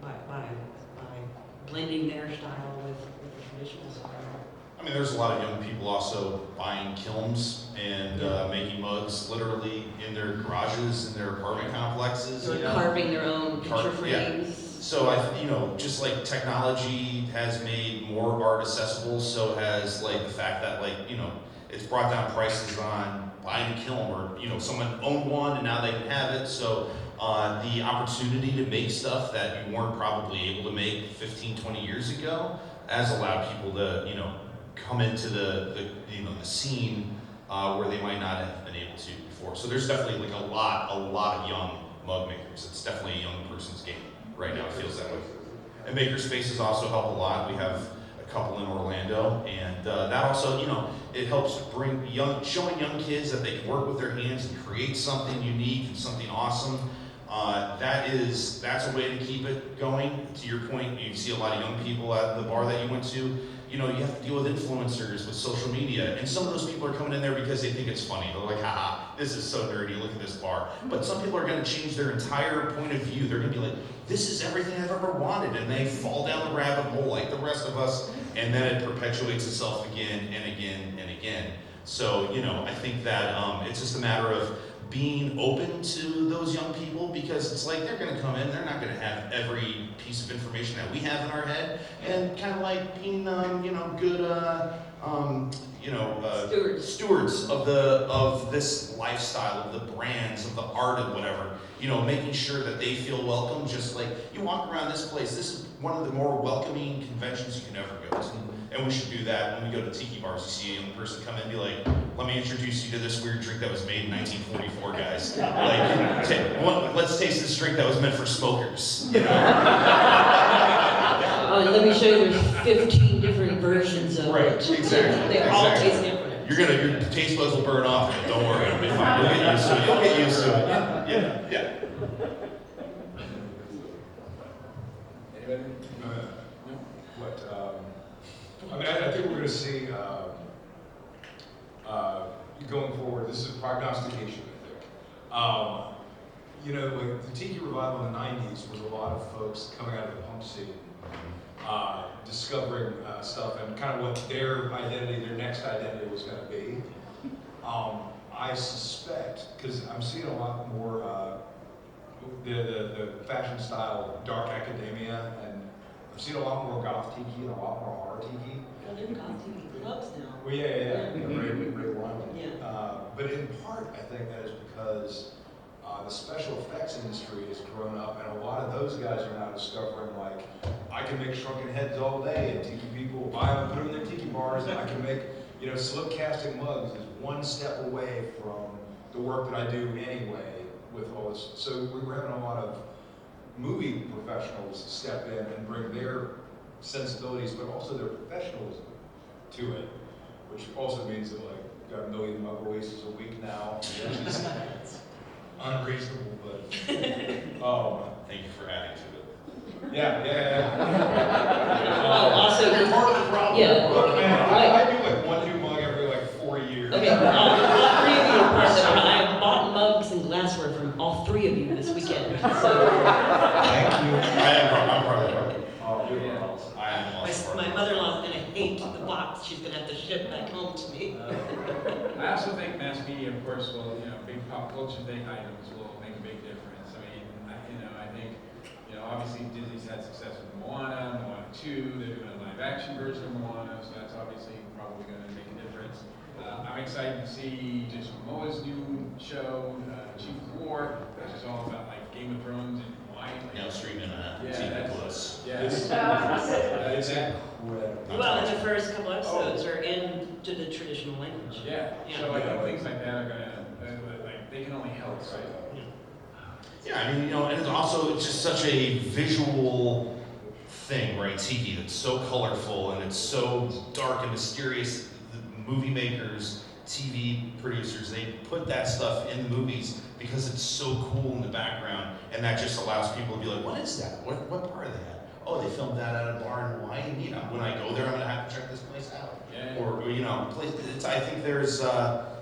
by blending their style with the traditional style. I mean, there's a lot of young people also buying kilns and making mugs literally in their garages, in their apartment complexes. So carving their own picture frames. So just like technology has made more art accessible, so has like the fact that it's brought down prices on buying a kiln, or someone owned one and now they can have it. So the opportunity to make stuff that you weren't probably able to make 15, 20 years ago has allowed people to come into the scene where they might not have been able to before. So there's definitely like a lot of young mug makers. It's definitely a young person's game right now. It feels that way. And maker spaces also help a lot. We have a couple in Orlando, and that also, it helps bring showing young kids that they can work with their hands and create something unique and something awesome. That's a way to keep it going. To your point, you see a lot of young people at the bar that you went to. You have to deal with influencers, with social media, and some of those people are coming in there because they think it's funny. They're like, haha, this is so nerdy, look at this bar. But some people are gonna change their entire point of view. They're gonna be like, this is everything I've ever wanted, and they fall down the rabbit hole like the rest of us, and then it perpetuates itself again and again and again. So, I think that it's just a matter of being open to those young people, because it's like they're going to come in, they're not going to have every piece of information that we have in our head, and kind of like being good stewards of this lifestyle, of the brands, of the art, of whatever, making sure that they feel welcome. Just like you walk around this place, this is one of the more welcoming conventions you can ever go to. And we should do that when we go to tiki bars. You see a young person come in and be like, let me introduce you to this weird drink that was made in 1944, guys. Let's taste this drink that was meant for smokers. Let me show you there's 15 different versions of it. Exactly. They all taste different. Your taste buds will burn off, but don't worry, it'll be fine. You'll get used to it. You'll get used to it. Yeah. Anybody? I think we're going to see, going forward, this is prognostication, I think. Like the Tiki revival in the 90s was a lot of folks coming out of the punk scene, discovering stuff and kind of what their identity, their next identity was going to be. I suspect, because I'm seeing a lot more the fashion style, dark academia, and I've seen a lot more goth tiki and a lot more horror tiki. Well, they're goth tiki clubs now. Well, yeah. Ray London. Yeah. But in part, I think that is because the special effects industry has grown up, and a lot of those guys are now discovering, like, I can make shrunken heads all day, and tiki people will buy them, put them in their tiki bars, and I can make, slip casting mugs is one step away from the work that I do anyway with all this. So we're having a lot of movie professionals step in and bring their sensibilities, but also their professionalism to it, which also means that, like, got 1 million mug releases a week now, which is unreasonable, but Thank you for adding to it. yeah. Also, You're part of the problem. Yeah. Look, man, I do like 1 new mug every 4 years. okay, all 3 of you are part of it. I have bought mugs and glassware from all 3 of you this weekend. So. Thank you. I'm part of the problem. I am also part My of the mother-in-law's gonna hate the box. She's gonna have to ship back home to me. I also think mass media, of course, will, big pop culture big items will make a big difference. I mean, I think, obviously Disney's had success with Moana 2, they're doing a live action version of Moana, so that's obviously probably going to make a difference. I'm excited to see Jason Momoa's new show, Chief of War, which is all about like Game of Thrones and wine. streaming Yeah, TV Plus. Yeah, It's incredible. Well, the traditional language. Yeah, Yeah. so I think things like that are gonna, like, they can only help, right? Yeah, I mean, you know, and it's also just such a visual thing, right? Tiki, that's so colorful and it's so dark and mysterious. The movie makers, TV producers, they put that stuff in the movies because it's so cool in the background, and that just allows people to be like, what is that? What part of that? Oh, they filmed that at a bar in Hawaii. You know, when I go there, I'm gonna have to check this place out. Yeah. Or you know, I think there's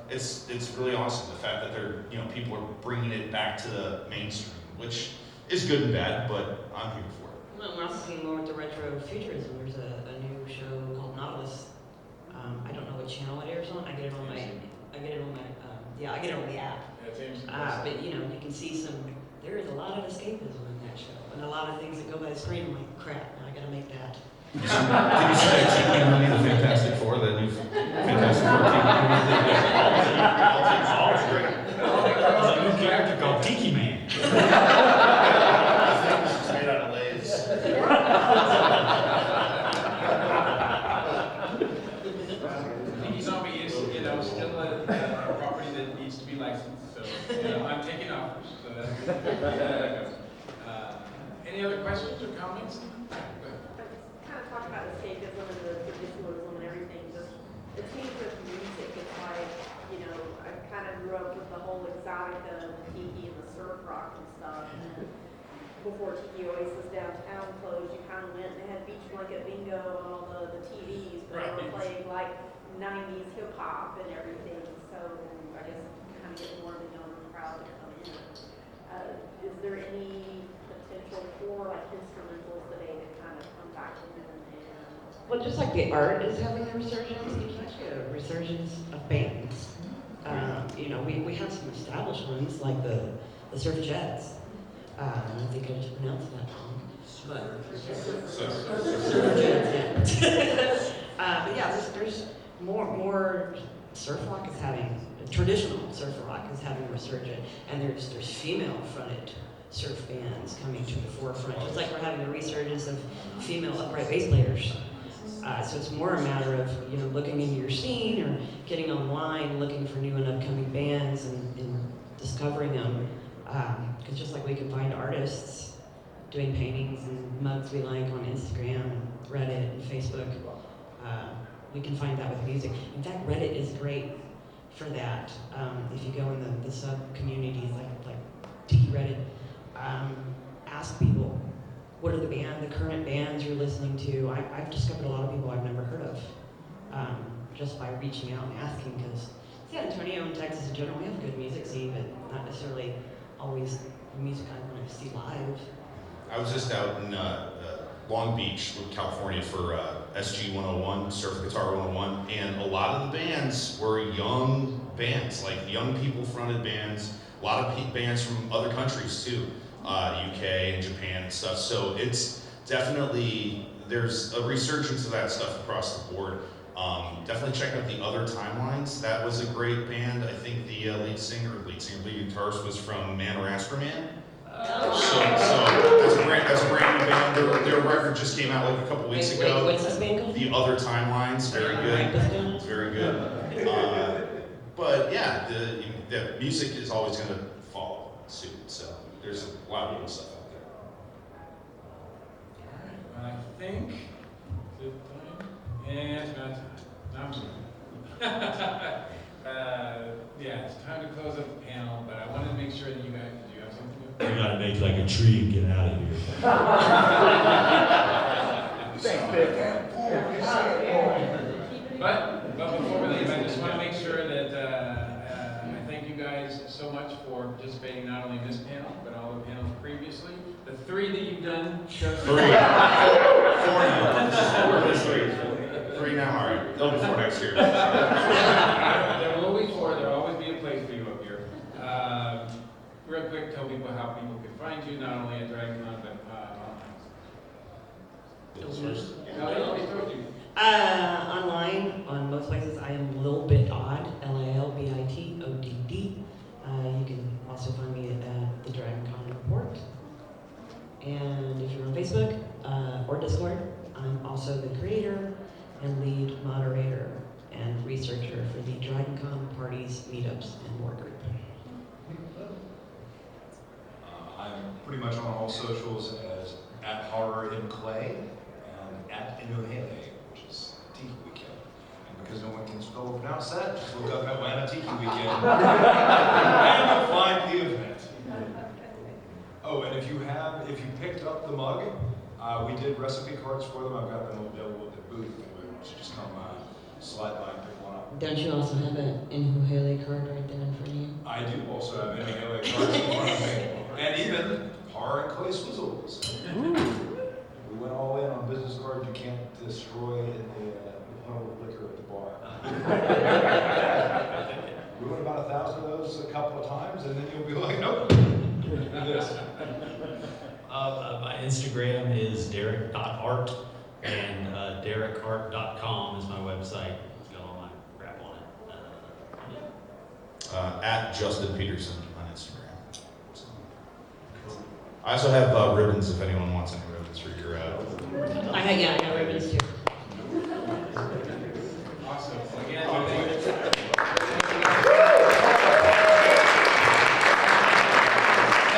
it's really awesome the fact that they're, you know, people are bringing it back to the mainstream, which is good and bad, but I'm here for it. Well, we're also seeing more with the retro futurism. There's a new show called Nautilus. I don't know what channel it airs on. I get it on the app. Yeah, it seems But you know, you can see there is a lot of escapism in that show, and a lot of things that go by the screen. I'm like, crap, now I gotta make that. Did you see that Tiki movie, The Fantastic Four, the new Fantastic Four Tiki movie? There's a new character called Tiki Man. It's made out of Lay's. Tiki Zombie is, you know, still a property that needs to be licensed, so, you know, I'm taking offers, so that's good. Any other questions or comments? Go ahead. Kind of talk about escapism and the traditionalism and everything. Just it seems with music, it's like, you know, I kind of grew up with the whole exotica and the tiki and the surf rock and stuff. And then before Tiki Oasis downtown closed, you kind of went and had beach blanket bingo on all the TVs, but they were playing like 90s hip hop and everything. So I guess kind of get more of the younger crowd to come in. Is there any potential for like instrumentals today to kind of come back in and Well, just like the art is having a resurgence, there's actually a resurgence of bands. You know, we have some established ones like the Surf Jets. I think I just pronounced that wrong. But Surf Jets, yeah. But yeah, there's more surf rock is having, traditional surf rock is having a resurgence, and there's female fronted surf bands coming to the forefront, just like we're having a resurgence of female upright bass players. So it's more a matter of, you know, looking into your scene or getting online, looking for new and upcoming bands and discovering them. Because just like we can find artists doing paintings and mugs we like on Instagram and Reddit and Facebook, we can find that with music. In fact, Reddit is great for that. If you go in the sub-communities like Tiki-related, ask people, what are the current bands you're listening to? I've discovered a lot of people I've never heard of, just by reaching out and asking, because San Antonio and Texas in general, we have a good music scene, but not necessarily always the music I want to see live. I was just out in Long Beach, California for SG 101, Surf Guitar 101, and a lot of the bands were young bands, like young people fronted bands, a lot of bands from other countries too. UK and Japan and stuff. So it's definitely, there's a resurgence of that stuff across the board. Definitely check out the Other Timelines. That was a great band. I think the lead guitarist was from Madagascar Man. So that's a brand new band. Their record just came out like a couple weeks ago. What's this band called? The Other Timelines, very good. It's very good. But yeah, the music is always going to follow suit. So there's a lot of good stuff out there. All right, well, I think, is it time? Yeah, it's about time. No, I'm sorry. Yeah, it's time to close up the panel, but I wanted to make sure that you guys, did you have something to We gotta make like a tree and get out of here. But before we leave, I just want to make sure that I thank you guys so much for participating not only in this panel, but all the panels previously. The 3 that you've done show 3. 4 now. There's 3 now, all right. They'll be 4 next year. There will be 4. There will always be a place for you up here. Real quick, tell people how people can find you, not only at DragonCon, but online. No, they always told you. Online, on most places, I am Lil Bit Odd, LILBITODD. You can also find me at the DragonCon Report. And if you're on Facebook or Discord, I'm also the creator and lead moderator and researcher for the DragonCon parties, meetups, and more group. I'm pretty much on all socials as @HorrorInClay and @Inuhele, which is Tiki Weekend. And because no one can spell or pronounce that, just look up Atlanta Tiki Weekend and you'll find the event. Oh, and if you picked up the mug, we did recipe cards for them. I've got them available at the booth. Anyway, you should just come slide by and pick one up. Don't you also have an Inuhele card right there in front of you? I do also have Inuhele cards in front of me. And even Horror and Clay Swizzles. We went all in on business cards you can't destroy in the puddle of liquor at the bar. We went about 1,000 of those a couple of times, and then you'll be like, nope, do this. My Instagram is derek.art, and derekart.com is my website. It's got all my crap on it. @Justin Peterson on Instagram. So. I also have ribbons if anyone wants any ribbons for your. I got ribbons too.